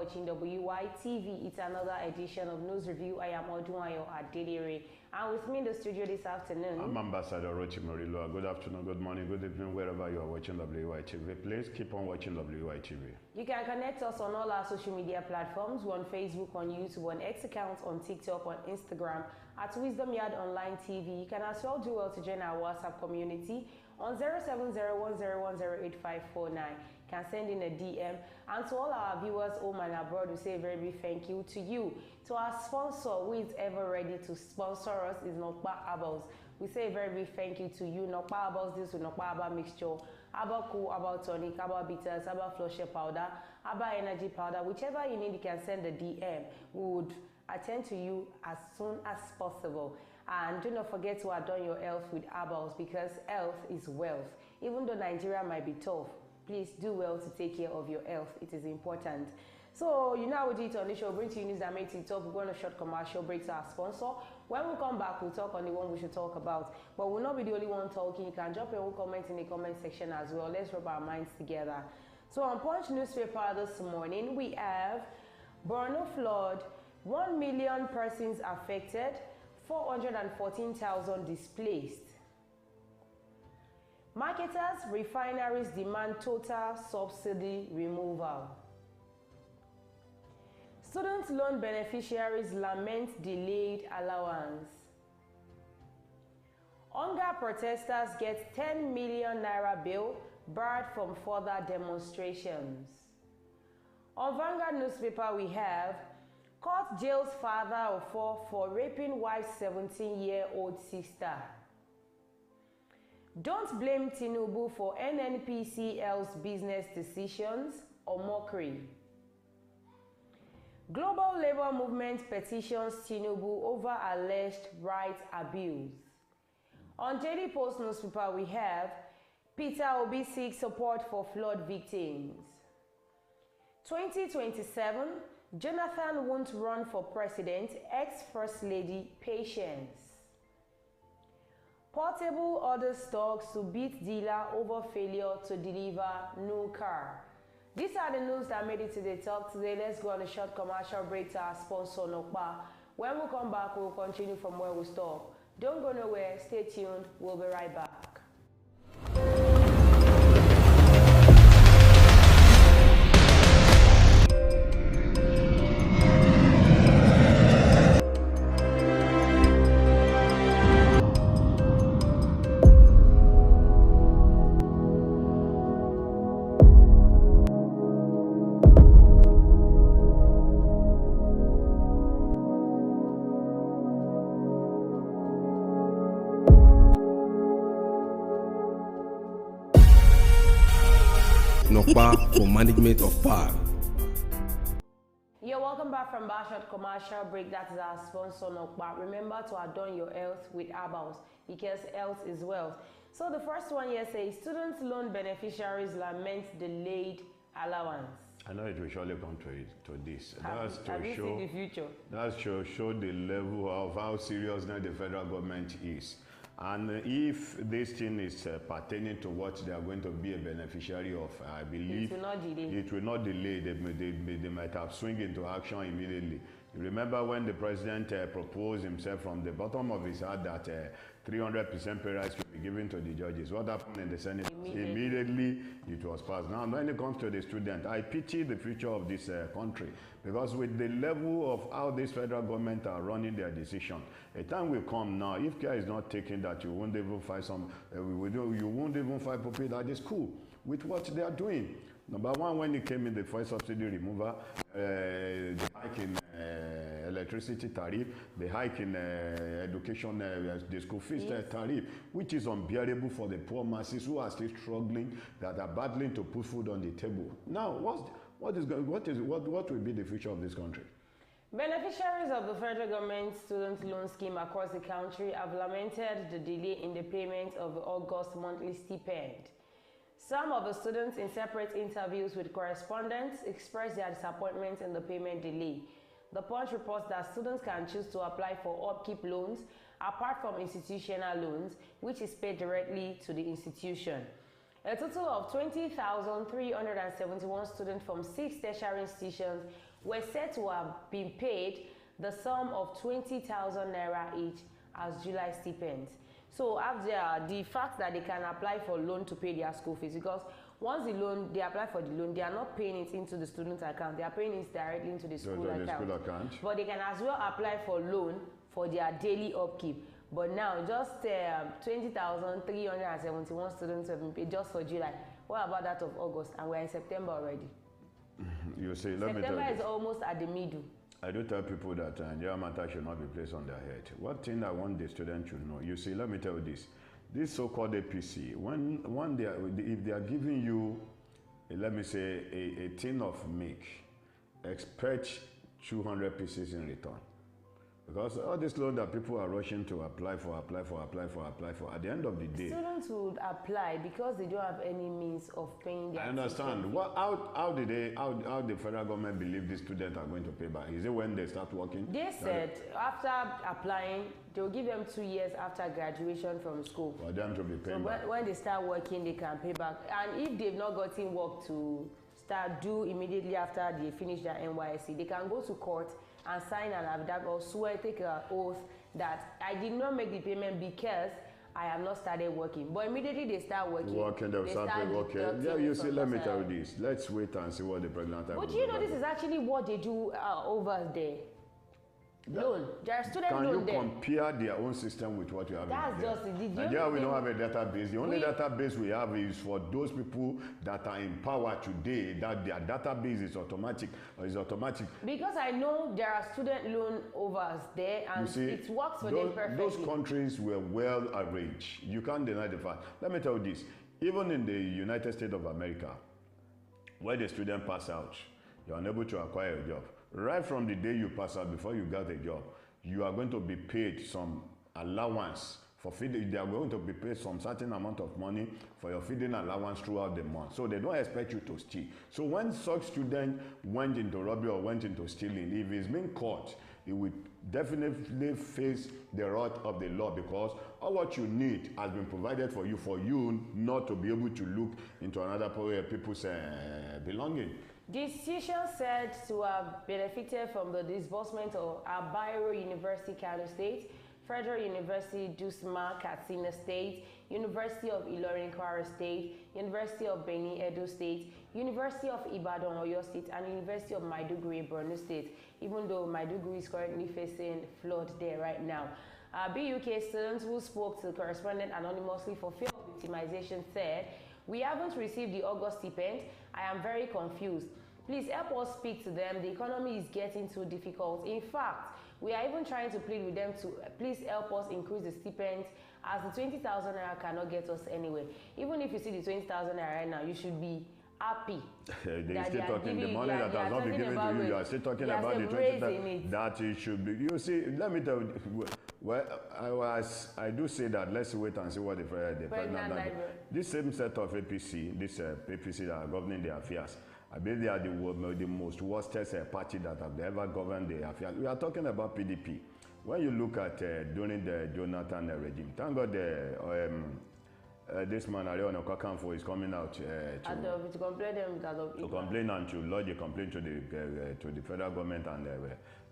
watching WYTV. It's another edition of News Review. I am Odunayo Adelere. And with me in the studio this afternoon, I'm Ambassador Rochi Morilua. Good afternoon, good morning, good evening, wherever you are watching WYTV. Please keep on watching WYTV. You can connect us on all our social media platforms. We're on Facebook, on YouTube, on X accounts, on TikTok, on Instagram, at Wisdom Yard Online TV. You can as well do well to join our WhatsApp community on 07010108549. Can send in a DM. And to all our viewers home and abroad, we say a very big thank you to you. To our sponsor, who is ever ready to sponsor us, is Nokpa Herbals. We say a very big thank you to you. Nokpa Herbals deals with Nokpa Herbal mixture, Herbal Cool, Herbal Tonic, Herbal Bitters, Herbal Flusher Powder, Herbal Energy Powder. Whichever you need, you can send a DM. We would attend to you as soon as possible. And do not forget to adorn your health with herbals, because health is wealth. Even though Nigeria might be tough, please do well to take care of your health. It is important. So, you know how we do it on the show. Bring to you news that makes it talk. We're going to short commercial break to our sponsor. When we come back, we'll talk on the one we should talk about. But we'll not be the only one talking. You can drop your own comments in the comment section as well. Let's rub our minds together. So, on Punch newspaper this morning, we have Borno flood, 1 million persons affected, 414,000 displaced. Marketers, refineries demand total subsidy removal. Student loan beneficiaries lament delayed allowance. Hunger protesters get 10 million naira bail barred from further demonstrations. On Vanguard newspaper, we have court jails father of 4 for raping wife's 17-year-old sister. Don't blame Tinubu for NNPCL's business decisions or mockery. Global labor movement petitions Tinubu over alleged rights abuse. On Daily Post newspaper, we have Peter Obi seeks support for flood victims. 2027, Jonathan won't run for president, ex-First Lady Patience. Portable orders stocks to beat dealer over failure to deliver new car. These are the news that made it to the talk today. Let's go on a short commercial break to our sponsor, Nokpa. When we come back, we'll continue from where we stop. Don't go nowhere. Stay tuned. We'll be right back. Nokpa for management of power. You're welcome back from Bashot commercial break. That is our sponsor, Nokpa. Remember to adorn your health with herbals, because health is wealth. So the first one here says student loan beneficiaries lament delayed allowance. I know it will surely come to this. Have you seen the future? That's to show the level of how serious now the federal government is. And if this thing is pertaining to what they are going to be a beneficiary of, I believe it will not delay. It will not delay. They might have swung into action immediately. You remember when the president proposed himself from the bottom of his heart that 300% pay rise should be given to the judges. What happened in the Senate? Immediately it was passed. Now, when it comes to the student, I pity the future of this country, because with the level of how this federal government are running their decision, a time will come now, if care is not taken, that you won't even find you won't even find people at the school with what they are doing. Number one, when it came in the first subsidy removal, the hike in electricity tariff, the hike in education, the school fees tariff, which is unbearable for the poor masses who are still struggling, that are battling to put food on the table. Now, what will be the future of this country? Beneficiaries of the federal government student loan scheme across the country have lamented the delay in the payment of the August monthly stipend. Some of the students, in separate interviews with correspondents, expressed their disappointment in the payment delay. The Punch reports that students can choose to apply for upkeep loans apart from institutional loans, which is paid directly to the institution. A total of 20,371 students from 6 tertiary institutions were said to have been paid the sum of 20,000 naira each as July stipends. So after the fact that they can apply for loan to pay their school fees, because once they apply for the loan, they are not paying it into the student account, they are paying it directly into the school account. But they can as well apply for loan for their daily upkeep. But now just 20,371 students have been paid just for July. What about that of August? And we're in September already. You see, let me tell you. September is almost at the middle. I do tell people that Nigerian matter should not be placed on their head. One thing I want the students to know, you see, let me tell you this. This so-called APC, if they are giving you, let me say, a tin of milk, expect 200 pieces in return. Because all this loan that people are rushing to apply for, at the end of the day. Students would apply because they don't have any means of paying their. I understand. How the federal government believe these students are going to pay back? Is it when they start working? They said after applying, they'll give them 2 years after graduation from school. For them to be paid back. When they start working, they can pay back. And if they've not gotten work to do immediately after they finish their NYSC, they can go to court and sign an affidavit or swear, take an oath that I did not make the payment because I have not started working. But immediately they start working. They'll start working. Yeah, you see, let me tell you this. Let's wait and see what the pregnant time. But you know, this is actually what they do over there. Loan. There are student loan there. Can you compare their own system with what you have in Nigeria? That's just it. Nigeria, we don't have a database. The only database we have is for those people that are in power today, that their database is automatic. Because I know there are student loan overs there, and see, it works for them perfectly. Those countries were well arranged. You can't deny the fact. Let me tell you this. Even in the United States of America, where the student pass out, you're unable to acquire a job. Right from the day you pass out, before you get a job, you are going to be paid some allowance for feeding. They are going to be paid some certain amount of money for your feeding allowance throughout the month. So they don't expect you to steal. So when such student went into robbery or went into stealing, if he's been caught, he will definitely face the wrath of the law, because all what you need has been provided for you not to be able to look into another people's belonging. Decision said to have benefited from the disbursement of Abairo University, Kano State, Federal University, Dusma, Katsina State, University of Ilorin, Kwara State, University of Benin, Edo State, University of Ibadan, Oyo State, and University of Maiduguri, Borno State, even though Maiduguri is currently facing flood there right now. BUK students who spoke to the correspondent anonymously for fear of victimization said, "We haven't received the August stipend. I am very confused. Please help us speak to them. The economy is getting too difficult. In fact, we are even trying to plead with them to please help us increase the stipend, as the 20,000 naira cannot get us anywhere." Even if you see the 20,000 naira right now, you should be happy. They're still talking the money that has not been given to you. You are still talking about the 20,000 that it should be. You see, let me tell you. Well, I do say that let's wait and see what the president does. This same set of APC, APC that are governing the affairs, I believe they are the most worstest party that have ever governed the affairs. We are talking about PDP. When you look at during the Jonathan regime, thank God this man Arion Okakanfo is coming out to complain and to lodge a complaint to the federal government and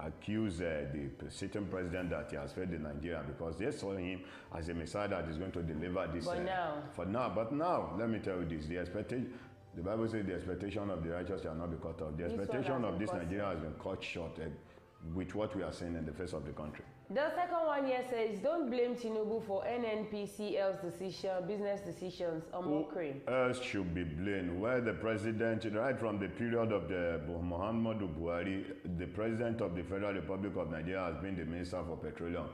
accuse the sitting president that he has failed in Nigeria, because they saw him as a messiah that is going to deliver this. But now, let me tell you this: the Bible says the expectation of the righteous shall not be cut off. The expectation of this Nigeria has been cut short with what we are seeing in the face of the country. The second one here says, "Don't blame Tinubu for NNPCL's business decisions on Ukraine." Who else should be blamed? Where the president, right from the period of the Muhammadu Buhari, the president of the Federal Republic of Nigeria has been the Minister for Petroleum.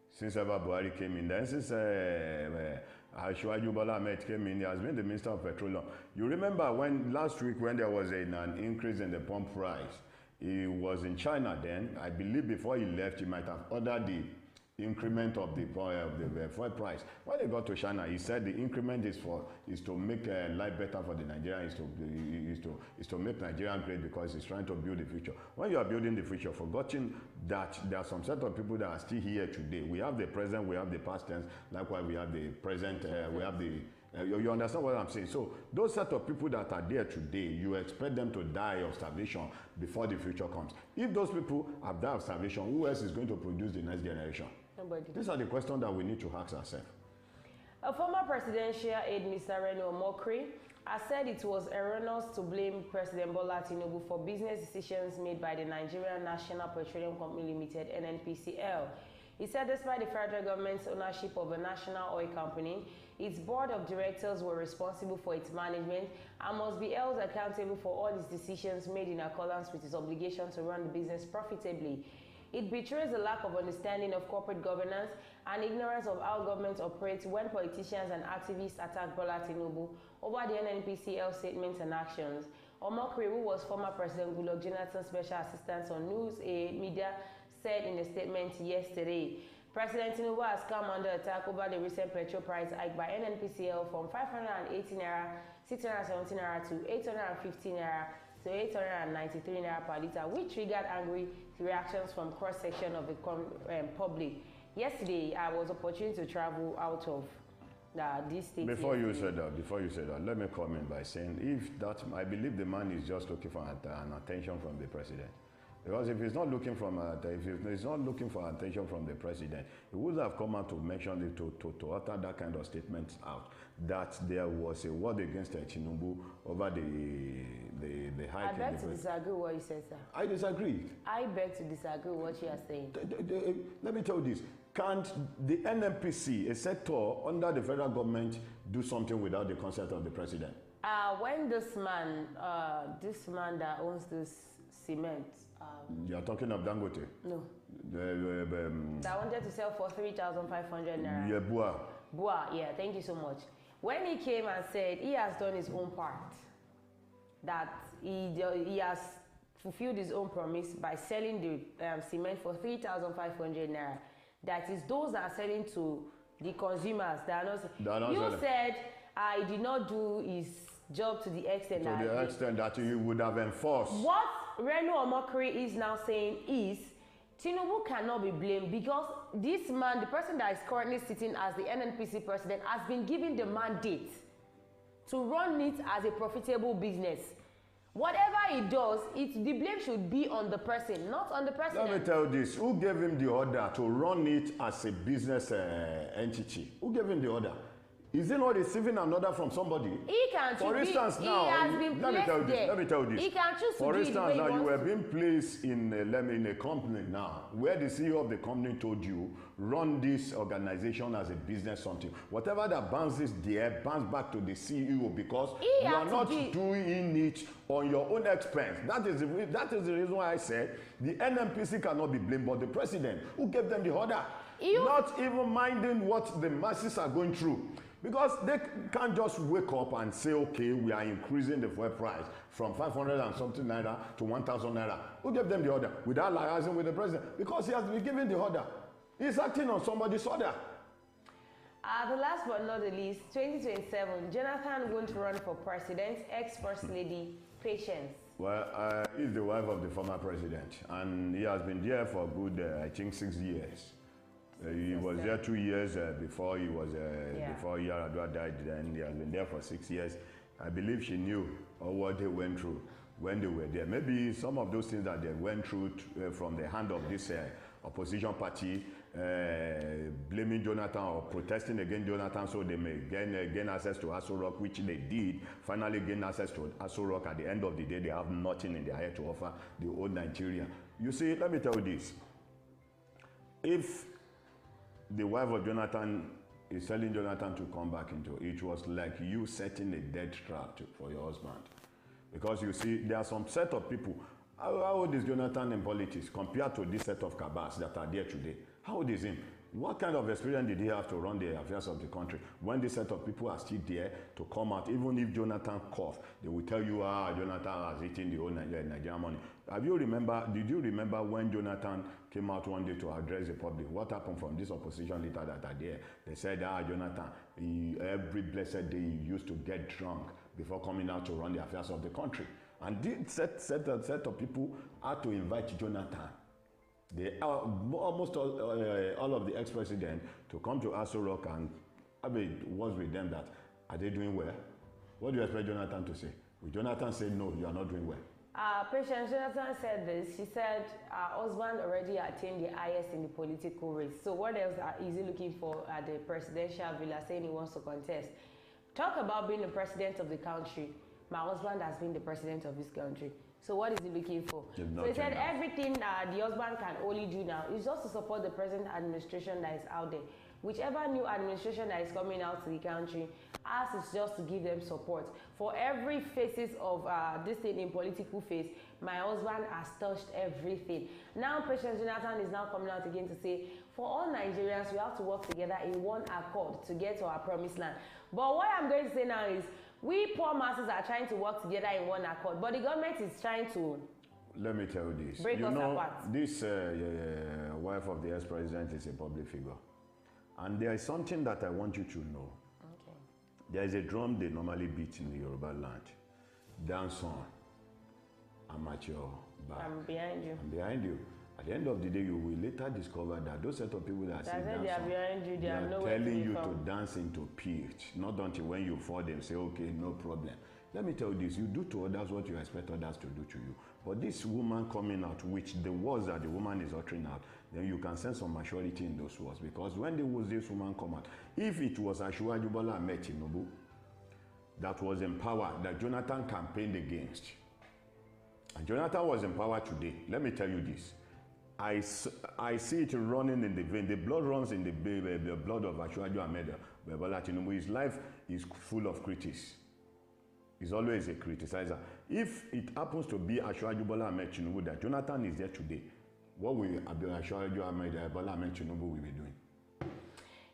Since ever Buhari came in, then since Ashwaju Bola Ahmed came in, he has been the Minister of Petroleum. You remember when last week when there was an increase in the pump price, he was in China then. I believe before he left, he might have ordered the increment of the fuel price. When he got to China, he said the increment is to make life better for the Nigerians, is to make Nigeria great, because he's trying to build the future. When you are building the future, forgetting that there are some set of people that are still here today. We have the present, we have the past tense. Likewise, we have the present, we have the You understand what I'm saying? So those set of people that are there today, you expect them to die of starvation before the future comes. If those people have died of starvation, who else is going to produce the next generation? Nobody. These are the questions that we need to ask ourselves. A former presidential aide, Mr. Reno Omokri, has said it was erroneous to blame President Bola Tinubu for business decisions made by the Nigerian National Petroleum Company Limited, NNPCL. He said despite the federal government's ownership of a national oil company, its board of directors were responsible for its management and must be held accountable for all its decisions made in accordance with its obligation to run the business profitably. It betrays a lack of understanding of corporate governance and ignorance of how government operates when politicians and activists attack Bola Tinubu over the NNPCL statements and actions. Omokri, who was former President Goodluck Jonathan's special assistant on news media, said in a statement yesterday, President Tinubu has come under attack over the recent petrol price hike by NNPCL from 580 naira, 617 naira to 815 naira to 893 naira per litre, which triggered angry reactions from cross-section of the public. Yesterday, I was opportune to travel out of this state. Before you said that, let me comment by saying, I believe the man is just looking for an attention from the president. Because if he's not looking for attention from the president, he would have come out to mention it, to utter that kind of statement out, that there was a word against Tinubu over the hike. I beg to disagree with what you said, sir. I disagree. I beg to disagree with what you are saying. Let me tell you this. Can't the NNPC, a sector under the federal government, do something without the consent of the president? When this man that owns this cement, you are talking of Dangote? No. That wanted to sell for 3,500 naira. Yeah, Bua, yeah, thank you so much. When he came and said he has done his own part, that he has fulfilled his own promise by selling the cement for 3,500 naira, that is those that are selling to the consumers that are not. You said I did not do his job to the extent that he would have enforced. What Reno Omokri is now saying is Tinubu cannot be blamed because this man, the person that is currently sitting as the NNPC president, has been given the mandate to run it as a profitable business. Whatever he does, the blame should be on the person, not on the president. Let me tell you this. Who gave him the order to run it as a business entity? Who gave him the order? Is he not receiving an order from somebody? He can choose. For instance, now, let me tell you this. He can choose to For do instance, it now you were being placed in a company now, where the CEO of the company told you, run this organization as a business something. Whatever that bounces there, bounce back to the CEO because you are not doing it on your own expense. That is the reason why I said the NNPC cannot be blamed, but the president who gave them the order, not even minding what the masses are going through. Because they can't just wake up and say, okay, we are increasing the fuel price from 500 and something naira to 1,000 naira. Who gave them the order? Without liaising with the president. Because he has been given the order. He's acting on somebody's order. The last but not the least, 2027, Jonathan won't run for president. Ex-First Lady, Patience. Well, he's the wife of the former president. And he has been there for good, I think, 6 years. He was there 2 years before before Yaradua died. Then he has been there for 6 years. I believe she knew what they went through when they were there. Maybe some of those things that they went through from the hand of this opposition party, blaming Jonathan or protesting against Jonathan so they may gain access to Aso Rock, which they did. Finally gain access to Aso Rock. At the end of the day, they have nothing in their head to offer the old Nigeria. You see, let me tell you this. If the wife of Jonathan is telling Jonathan to come back into it, was like you setting a death trap for your husband. Because you see, there are some set of people. How old is Jonathan in politics compared to this set of cabals that are there today? How old is him? What kind of experience did he have to run the affairs of the country? When this set of people are still there to come out, even if Jonathan cough, they will tell you, Jonathan has eaten the whole Nigerian money. Did you remember when Jonathan came out one day to address the public? What happened from this opposition leader that are there? They said, Jonathan, every blessed day he used to get drunk before coming out to run the affairs of the country. And this set of people had to invite Jonathan. They almost all of the ex-president to come to Aso Rock, and was with them that Are they doing well? What do you expect Jonathan to say? Will Jonathan say, no, you are not doing well? President Jonathan said this. She said her husband already attained the highest in the political race. So what else is he looking for at the presidential villa, saying he wants to contest? Talk about being the president of the country. My husband has been the president of this country. So what is he looking for? So he said everything the husband can only do now is just to support the present administration that is out there. Whichever new administration that is coming out to the country, ours is just to give them support. For every phases of this thing in political phase, my husband has touched everything. Now President Jonathan is now coming out again to say, for all Nigerians, we have to work together in one accord to get to our promised land. But what I'm going to say now is, we poor masses are trying to work together in one accord, but the government is trying to let me tell you this. Break us apart. This wife of the ex-president is a public figure. And there is something that I want you to know. Okay. There is a drum they normally beat in the Yoruba land. Dance on. I'm at your back. I'm behind you. I'm behind you. At the end of the day, you will later discover that those set of people that say dance they are behind you, they are telling you to dance into pitch. Not until when you fall, they say, okay, no problem. Let me tell you this, you do to others what you expect others to do to you. But this woman coming out, which the words that the woman is uttering out, then you can sense some maturity in those words. Because when there was this woman come out, if it was Asiwaju Bola Ahmed Tinubu that was in power, that Jonathan campaigned against, and Jonathan was in power today, let me tell you this, I see it running in the vein. The blood runs in the blood of Asiwaju Ahmed Bola Tinubu. His life is full of critics. He's always a criticizer. If it happens to be Asiwaju Bola Ahmed Tinubu that Jonathan is there today, what will Asiwaju Bola Ahmed Tinubu will be doing?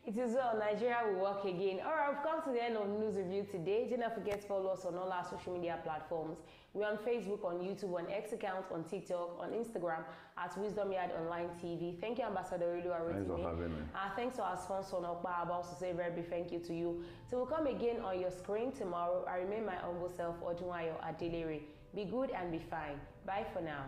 It is well, Nigeria will work again. All right, we've come to the end of News Review today. Do not forget to follow us on all our social media platforms. We're on Facebook, on YouTube, on X account, on TikTok, on Instagram, at Wisdom Yard Online TV. Thank you, Ambassador Rilu Arutimi. Thanks for having me. Thanks to our sponsor, Nokpa. I'll also say a very big thank you to you. So we'll come again on your screen tomorrow. I remain my humble self, Ojunayo Adelere. Be good and be fine. Bye for now.